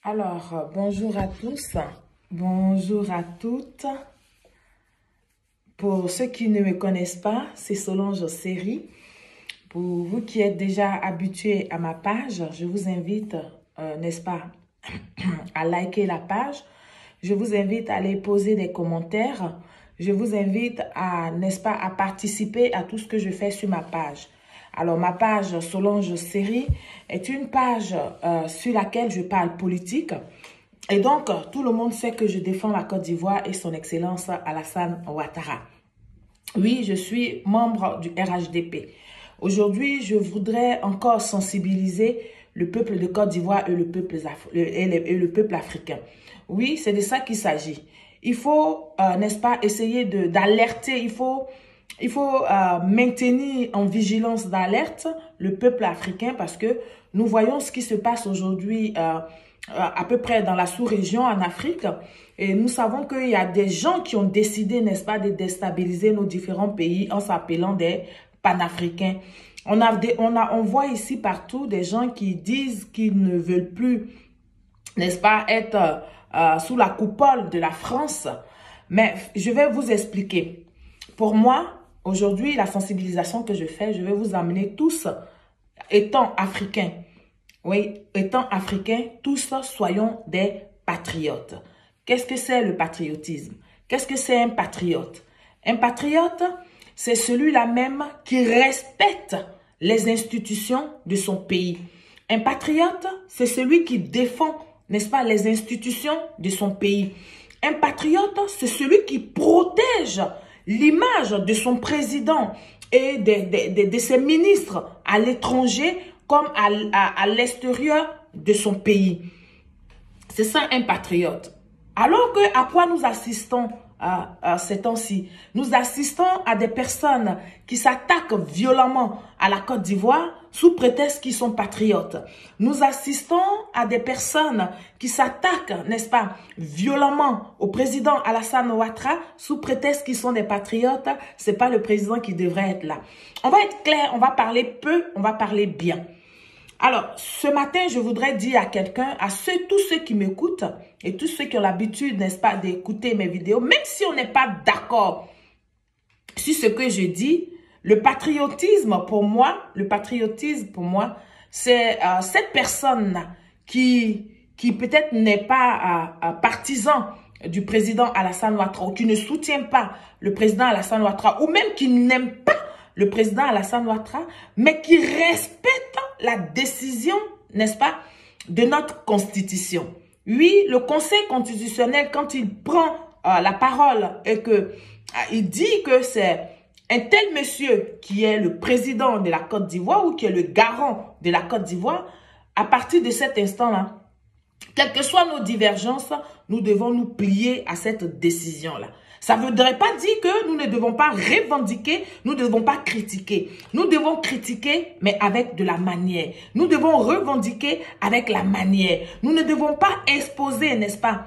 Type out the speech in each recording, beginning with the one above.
Bonjour à tous, bonjour à toutes. Pour ceux qui ne me connaissent pas, c'est Solange Série. Pour vous qui êtes déjà habitués à ma page, je vous invite, n'est-ce pas, à liker la page. Je vous invite à aller poser des commentaires. Je vous invite à, n'est-ce pas, à participer à tout ce que je fais sur ma page. Alors, ma page Solange Série est une page sur laquelle je parle politique. Et donc, tout le monde sait que je défends la Côte d'Ivoire et son Excellence Alassane Ouattara. Oui, je suis membre du RHDP. Aujourd'hui, je voudrais encore sensibiliser le peuple de Côte d'Ivoire et le peuple africain. Oui, c'est de ça qu'il s'agit. Il faut, n'est-ce pas, essayer d'alerter, il faut maintenir en vigilance d'alerte le peuple africain parce que nous voyons ce qui se passe aujourd'hui à peu près dans la sous-région en Afrique et nous savons qu'il y a des gens qui ont décidé, n'est-ce pas, de déstabiliser nos différents pays en s'appelant des panafricains. On voit ici partout des gens qui disent qu'ils ne veulent plus, n'est-ce pas, être sous la coupole de la France. Mais je vais vous expliquer. Pour moi, aujourd'hui, la sensibilisation que je fais, je vais vous amener tous, étant africains, oui, étant africains, tous soyons des patriotes. Qu'est-ce que c'est le patriotisme? Qu'est-ce que c'est un patriote? Un patriote, c'est celui-là même qui respecte les institutions de son pays. Un patriote, c'est celui qui défend, n'est-ce pas, les institutions de son pays. Un patriote, c'est celui qui protège l'image de son président et de ses ministres à l'étranger comme à l'extérieur de son pays. C'est ça un patriote. Alors que à quoi nous assistons ces temps-ci? Nous assistons à des personnes qui s'attaquent violemment à la Côte d'Ivoire sous prétexte qu'ils sont patriotes. Nous assistons à des personnes qui s'attaquent, n'est-ce pas, violemment au président Alassane Ouattara sous prétexte qu'ils sont des patriotes. C'est pas le président qui devrait être là. On va être clair, on va parler peu, on va parler bien. Alors, ce matin, je voudrais dire à quelqu'un, tous ceux qui m'écoutent et tous ceux qui ont l'habitude, n'est-ce pas, d'écouter mes vidéos, même si on n'est pas d'accord sur ce que je dis, le patriotisme pour moi, c'est cette personne qui peut-être n'est pas partisan du président Alassane Ouattara ou qui ne soutient pas le président Alassane Ouattara ou même qui n'aime pas le président Alassane Ouattara, mais qui respecte la décision, n'est-ce pas, de notre constitution. Oui, le Conseil constitutionnel, quand il prend la parole et il dit que c'est un tel monsieur qui est le président de la Côte d'Ivoire ou qui est le garant de la Côte d'Ivoire, à partir de cet instant-là, quelles que soient nos divergences, nous devons nous plier à cette décision-là. Ça ne voudrait pas dire que nous ne devons pas revendiquer, nous ne devons pas critiquer. Nous devons critiquer, mais avec de la manière. Nous devons revendiquer avec la manière. Nous ne devons pas exposer, n'est-ce pas,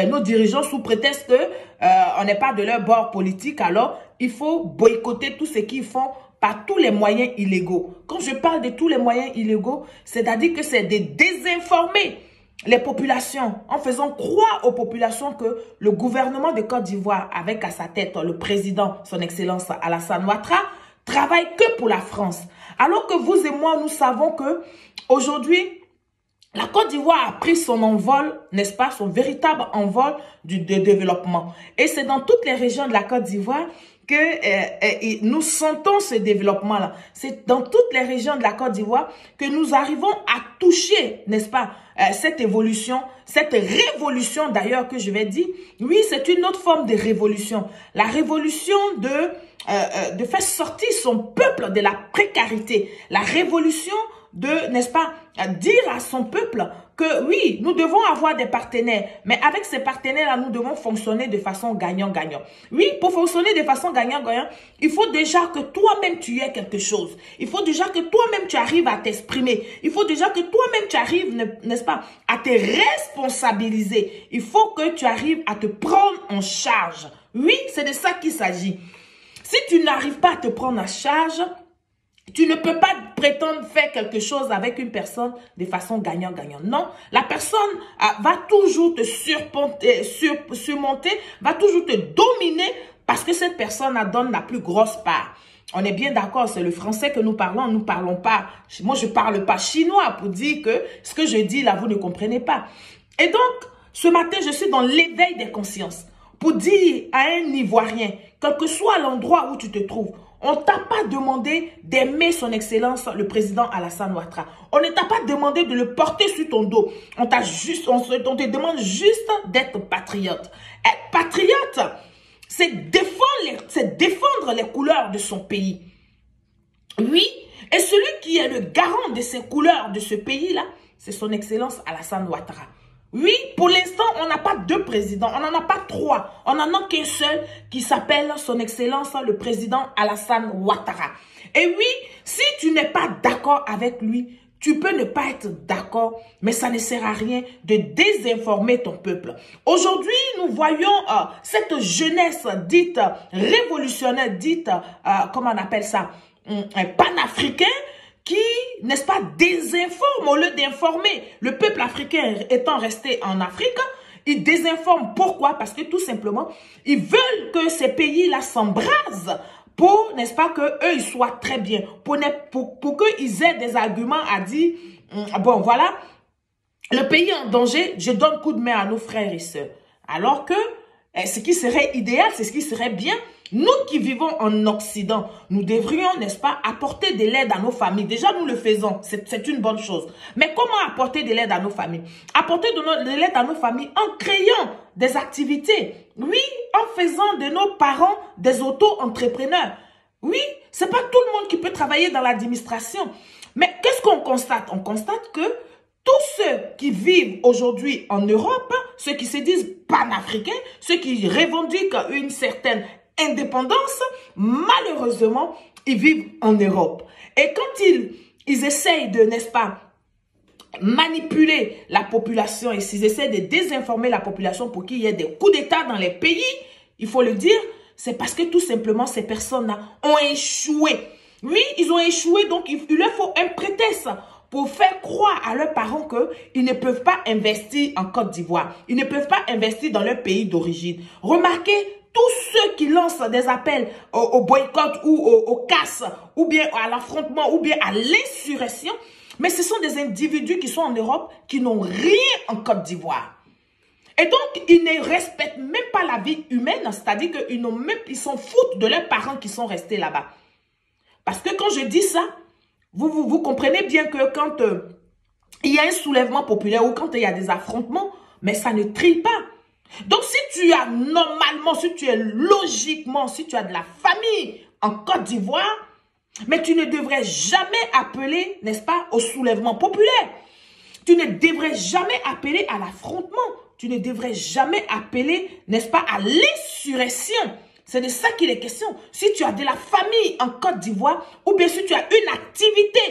nos dirigeants sous prétexte qu'on n'est pas de leur bord politique. Alors, il faut boycotter tout ce qu'ils font par tous les moyens illégaux. Quand je parle de tous les moyens illégaux, c'est-à-dire que c'est de désinformer les populations, en faisant croire aux populations que le gouvernement de Côte d'Ivoire, avec à sa tête le président, son Excellence Alassane Ouattara, travaille que pour la France. Alors que vous et moi, nous savons que aujourd'hui, la Côte d'Ivoire a pris son envol, n'est-ce pas, son véritable envol de développement. Et c'est dans toutes les régions de la Côte d'Ivoire que nous sentons ce développement-là. C'est dans toutes les régions de la Côte d'Ivoire que nous arrivons à toucher, n'est-ce pas, cette évolution, cette révolution d'ailleurs que je vais dire. Oui, c'est une autre forme de révolution. La révolution de faire sortir son peuple de la précarité. La révolution de, n'est-ce pas, dire à son peuple que oui, nous devons avoir des partenaires, mais avec ces partenaires-là, nous devons fonctionner de façon gagnant-gagnant. Oui, pour fonctionner de façon gagnant-gagnant, il faut déjà que toi-même tu aies quelque chose. Il faut déjà que toi-même tu arrives à t'exprimer. Il faut déjà que toi-même tu arrives, n'est-ce pas, à te responsabiliser. Il faut que tu arrives à te prendre en charge. Oui, c'est de ça qu'il s'agit. Si tu n'arrives pas à te prendre en charge, Tu ne peux pas prétendre faire quelque chose avec une personne de façon gagnant-gagnant. Non, la personne va toujours te surmonter, va toujours te dominer parce que cette personne donne la plus grosse part. On est bien d'accord, c'est le français que nous parlons pas. Moi, je parle pas chinois pour dire que ce que je dis là, vous ne comprenez pas. Et donc, ce matin, je suis dans l'éveil des consciences pour dire à un Ivoirien, quel que soit l'endroit où tu te trouves, on ne t'a pas demandé d'aimer son excellence, le président Alassane Ouattara. On ne t'a pas demandé de le porter sur ton dos. On te demande juste d'être patriote. Être patriote, c'est défendre les couleurs de son pays. Oui, et celui qui est le garant de ces couleurs de ce pays-là, c'est son excellence Alassane Ouattara. Oui, pour l'instant, on n'a pas deux présidents, on n'en a pas trois. On n'en a qu'un seul qui s'appelle son excellence, le président Alassane Ouattara. Et oui, si tu n'es pas d'accord avec lui, tu peux ne pas être d'accord, mais ça ne sert à rien de désinformer ton peuple. Aujourd'hui, nous voyons cette jeunesse dite révolutionnaire, dite, comment on appelle ça, panafricain, qui, n'est-ce pas, désinforme au lieu d'informer. Le peuple africain étant resté en Afrique, ils désinforment. Pourquoi? Parce que tout simplement, ils veulent que ces pays-là s'embrasent pour, n'est-ce pas, qu'eux, ils soient très bien. Pour qu'ils aient des arguments à dire, bon, voilà, le pays en danger, je donne coup de main à nos frères et sœurs. Alors que ce qui serait idéal, c'est ce qui serait bien. Nous qui vivons en Occident, nous devrions, n'est-ce pas, apporter de l'aide à nos familles. Déjà, nous le faisons, c'est une bonne chose. Mais comment apporter de l'aide à nos familles? Apporter de l'aide à nos familles en créant des activités. Oui, en faisant de nos parents des auto-entrepreneurs. Oui, c'est pas tout le monde qui peut travailler dans l'administration. Mais qu'est-ce qu'on constate? On constate que tous ceux qui vivent aujourd'hui en Europe, ceux qui se disent panafricains, ceux qui revendiquent une certaine indépendance, malheureusement, ils vivent en Europe. Et quand ils essayent de, n'est-ce pas, manipuler la population et s'ils essaient de désinformer la population pour qu'il y ait des coups d'État dans les pays, il faut le dire, c'est parce que tout simplement ces personnes-là ont échoué. Oui, ils ont échoué, donc il leur faut un prétexte pour faire croire à leurs parents qu'ils ne peuvent pas investir en Côte d'Ivoire. Ils ne peuvent pas investir dans leur pays d'origine. Remarquez, tous ceux qui lancent des appels au boycott ou au casse, ou bien à l'affrontement, ou bien à l'insurrection, mais ce sont des individus qui sont en Europe qui n'ont rien en Côte d'Ivoire. Et donc, ils ne respectent même pas la vie humaine, c'est-à-dire qu'ils s'en foutent de leurs parents qui sont restés là-bas. Parce que quand je dis ça, vous comprenez bien que quand il y a un soulèvement populaire ou quand il y a des affrontements, mais ça ne trille pas. Donc, si tu as normalement, si tu es logiquement, si tu as de la famille en Côte d'Ivoire, mais tu ne devrais jamais appeler, n'est-ce pas, au soulèvement populaire. Tu ne devrais jamais appeler à l'affrontement. Tu ne devrais jamais appeler, n'est-ce pas, à l'insurrection. C'est de ça qu'il est question. Si tu as de la famille en Côte d'Ivoire, ou bien si tu as une activité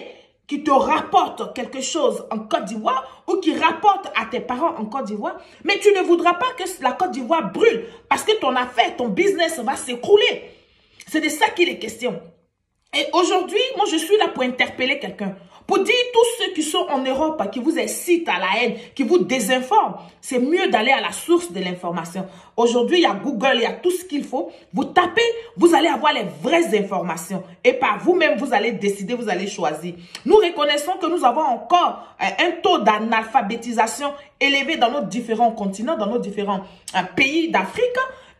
qui te rapporte quelque chose en Côte d'Ivoire ou qui rapporte à tes parents en Côte d'Ivoire, mais tu ne voudras pas que la Côte d'Ivoire brûle parce que ton affaire, ton business va s'écrouler. C'est de ça qu'il est question. Et aujourd'hui, moi, je suis là pour interpeller quelqu'un. Pour dire tous ceux qui sont en Europe, qui vous incitent à la haine, qui vous désinforment, c'est mieux d'aller à la source de l'information. Aujourd'hui, il y a Google, il y a tout ce qu'il faut. Vous tapez, vous allez avoir les vraies informations. Et par vous-même, vous allez décider, vous allez choisir. Nous reconnaissons que nous avons encore un taux d'analphabétisation élevé dans nos différents continents, dans nos différents pays d'Afrique.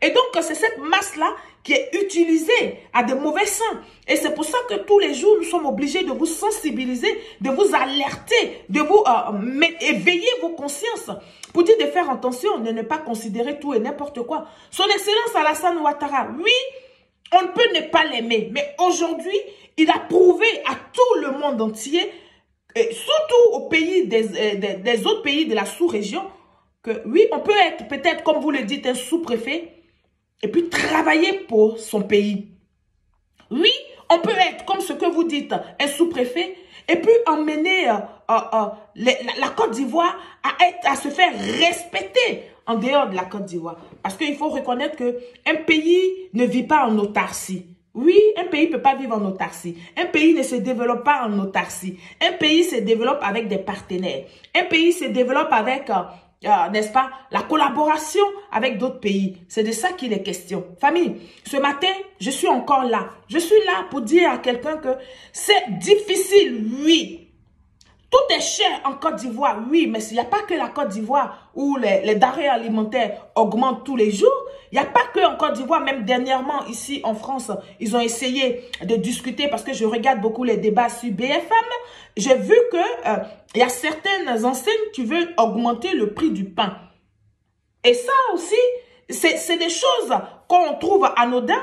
Et donc, c'est cette masse-là qui est utilisée à de mauvais fins. Et c'est pour ça que tous les jours, nous sommes obligés de vous sensibiliser, de vous alerter, de vous éveiller vos consciences pour dire de faire attention, de ne pas considérer tout et n'importe quoi. Son Excellence Alassane Ouattara, oui, on ne peut ne pas l'aimer, mais aujourd'hui, il a prouvé à tout le monde entier, et surtout aux pays des autres pays de la sous-région, que oui, on peut être peut-être, comme vous le dites, un sous-préfet, et puis travailler pour son pays. Oui, on peut être, comme ce que vous dites, un sous-préfet, et puis emmener la Côte d'Ivoire à se faire respecter en dehors de la Côte d'Ivoire. Parce qu'il faut reconnaître qu'un pays ne vit pas en autarcie. Oui, un pays ne peut pas vivre en autarcie. Un pays ne se développe pas en autarcie. Un pays se développe avec des partenaires. Un pays se développe avec, n'est-ce pas, la collaboration avec d'autres pays. C'est de ça qu'il est question. Famille, ce matin, je suis encore là. Je suis là pour dire à quelqu'un que c'est difficile, oui. Tout est cher en Côte d'Ivoire, oui, mais il n'y a pas que la Côte d'Ivoire où les denrées alimentaires augmentent tous les jours. Il n'y a pas que en Côte d'Ivoire, même dernièrement ici en France, ils ont essayé de discuter parce que je regarde beaucoup les débats sur BFM. J'ai vu que il y a certaines enseignes qui veulent augmenter le prix du pain. Et ça aussi, c'est des choses qu'on trouve anodines,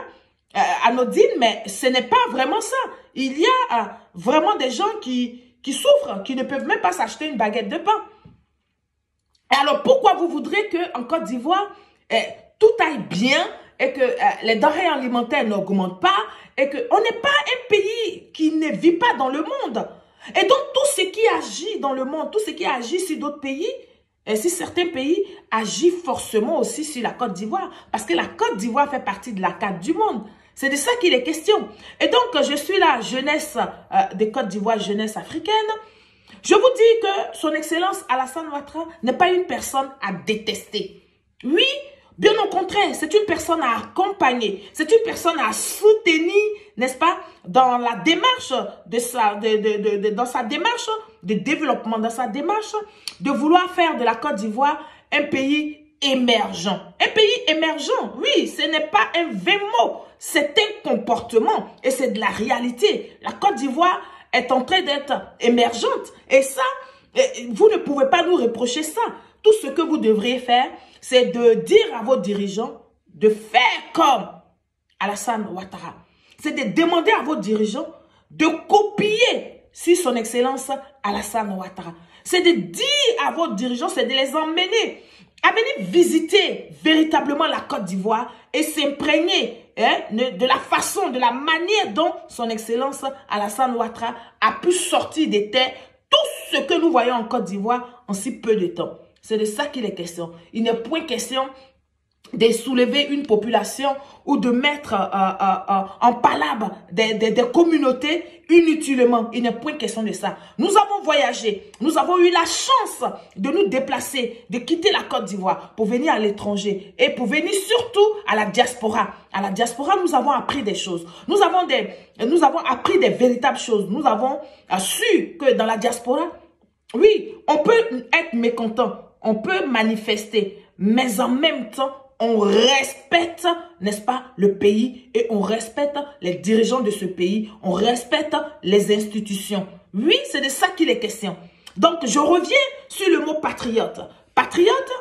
mais ce n'est pas vraiment ça. Il y a vraiment des gens qui souffrent, qui ne peuvent même pas s'acheter une baguette de pain. Et alors, pourquoi vous voudrez qu'en Côte d'Ivoire, tout aille bien et que les denrées alimentaires n'augmentent pas et qu'on n'est pas un pays qui ne vit pas dans le monde? Et donc, tout ce qui agit dans le monde, tout ce qui agit sur d'autres pays, et si certains pays agissent forcément aussi sur la Côte d'Ivoire, parce que la Côte d'Ivoire fait partie de la carte du monde. C'est de ça qu'il est question. Et donc, je suis la jeunesse de Côte d'Ivoire, jeunesse africaine. Je vous dis que son Excellence Alassane Ouattara n'est pas une personne à détester. Oui, bien au contraire, c'est une personne à accompagner. C'est une personne à soutenir, n'est-ce pas, dans la démarche dans sa démarche de développement, dans sa démarche de vouloir faire de la Côte d'Ivoire un pays émergent. Un pays émergent, oui, ce n'est pas un vain mot, c'est un comportement et c'est de la réalité. La Côte d'Ivoire est en train d'être émergente et ça, vous ne pouvez pas nous reprocher ça. Tout ce que vous devriez faire, c'est de dire à vos dirigeants de faire comme Alassane Ouattara. C'est de demander à vos dirigeants de copier sur son Excellence Alassane Ouattara. C'est de dire à vos dirigeants, c'est de les emmener à venir visiter véritablement la Côte d'Ivoire et s'imprégner de la façon, de la manière dont son Excellence Alassane Ouattara a pu sortir des terres tout ce que nous voyons en Côte d'Ivoire en si peu de temps. C'est de ça qu'il est question. Il n'est point question de soulever une population ou de mettre en palabre des communautés inutilement. Il n'est point question de ça. Nous avons voyagé. Nous avons eu la chance de nous déplacer, de quitter la Côte d'Ivoire pour venir à l'étranger et pour venir surtout à la diaspora. À la diaspora, nous avons appris des choses. Nous avons appris des véritables choses. Nous avons su que dans la diaspora, oui, on peut être mécontent, on peut manifester, mais en même temps, on respecte, n'est-ce pas, le pays et on respecte les dirigeants de ce pays, on respecte les institutions. Oui, c'est de ça qu'il est question. Donc, je reviens sur le mot patriote. Patriote,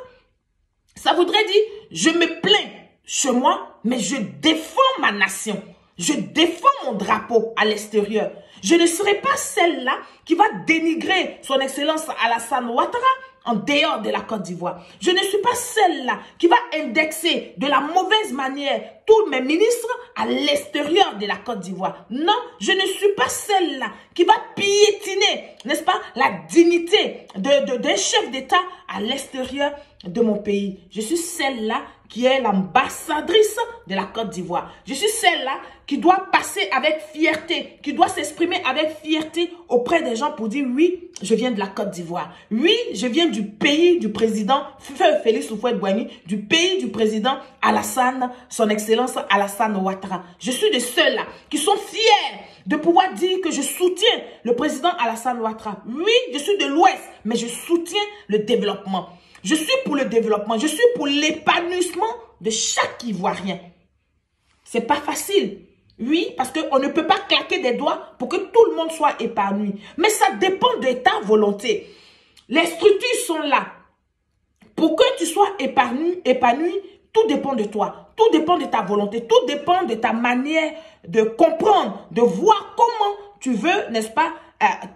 ça voudrait dire, je me plains chez moi, mais je défends ma nation. Je défends mon drapeau à l'extérieur. Je ne serai pas celle-là qui va dénigrer son Excellence Alassane Ouattara en dehors de la Côte d'Ivoire. Je ne suis pas celle-là qui va indexer de la mauvaise manière tous mes ministres à l'extérieur de la Côte d'Ivoire. Non, je ne suis pas celle-là qui va piétiner, n'est-ce pas, la dignité d'un chef d'État à l'extérieur de mon pays. Je suis celle-là qui est l'ambassadrice de la Côte d'Ivoire. Je suis celle-là qui doit passer avec fierté, qui doit s'exprimer avec fierté auprès des gens pour dire oui, je viens de la Côte d'Ivoire. Oui, je viens du pays du président Félix Houphouët-Boigny, du pays du président Alassane, son Excellence Alassane Ouattara. Je suis de ceux-là qui sont fiers de pouvoir dire que je soutiens le président Alassane Ouattara. Oui, je suis de l'Ouest, mais je soutiens le développement. Je suis pour le développement, je suis pour l'épanouissement de chaque Ivoirien. C'est pas facile. Oui, parce qu'on ne peut pas claquer des doigts pour que tout le monde soit épanoui. Mais ça dépend de ta volonté. Les structures sont là. Pour que tu sois épanoui, tout dépend de toi. Tout dépend de ta volonté. Tout dépend de ta manière de comprendre, de voir comment tu veux, n'est-ce pas,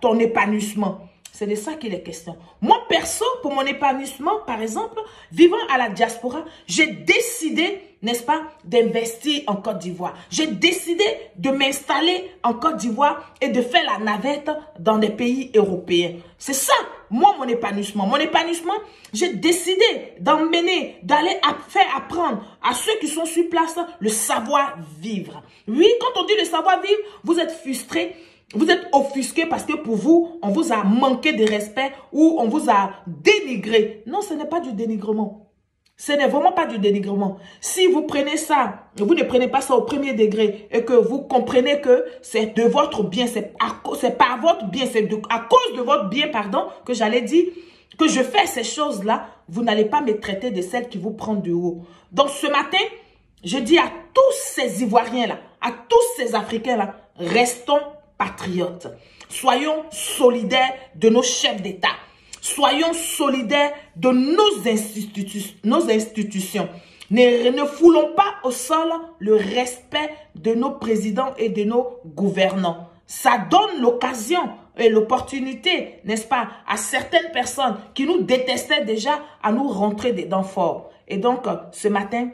ton épanouissement. C'est de ça qu'il est question. Moi, perso, pour mon épanouissement, par exemple, vivant à la diaspora, j'ai décidé, n'est-ce pas, d'investir en Côte d'Ivoire. J'ai décidé de m'installer en Côte d'Ivoire et de faire la navette dans des pays européens. C'est ça moi, mon épanouissement, j'ai décidé d'emmener, d'aller faire apprendre à ceux qui sont sur place le savoir-vivre. Oui, quand on dit le savoir-vivre, vous êtes frustrés, vous êtes offusqués parce que pour vous, on vous a manqué de respect ou on vous a dénigré. Non, ce n'est pas du dénigrement. Ce n'est vraiment pas du dénigrement. Si vous prenez ça, vous ne prenez pas ça au premier degré et que vous comprenez que c'est de votre bien, c'est par votre bien, c'est à cause de votre bien, pardon, que j'allais dire que je fais ces choses-là, vous n'allez pas me traiter de celles qui vous prennent de haut. Donc ce matin, je dis à tous ces Ivoiriens-là, à tous ces Africains-là, restons patriotes. Soyons solidaires de nos chefs d'État. Soyons solidaires de nos institutions. Ne foulons pas au sol le respect de nos présidents et de nos gouvernants. Ça donne l'occasion et l'opportunité, n'est-ce pas, à certaines personnes qui nous détestaient déjà à nous rentrer des dents forts. Et donc, ce matin,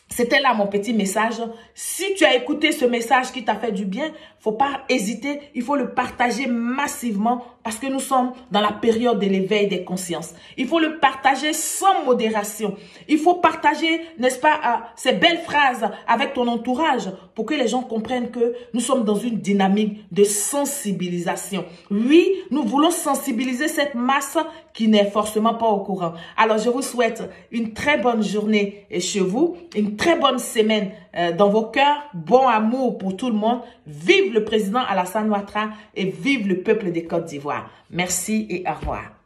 c'était là mon petit message. Si tu as écouté ce message qui t'a fait du bien, faut pas hésiter, il faut le partager massivement parce que nous sommes dans la période de l'éveil des consciences. Il faut le partager sans modération. Il faut partager, n'est-ce pas, ces belles phrases avec ton entourage pour que les gens comprennent que nous sommes dans une dynamique de sensibilisation. Oui, nous voulons sensibiliser cette masse qui n'est forcément pas au courant. Alors, je vous souhaite une très bonne journée chez vous, une très bonne semaine dans vos cœurs, bon amour pour tout le monde. Vive le président Alassane Ouattara et vive le peuple des Côtes d'Ivoire. Merci et au revoir.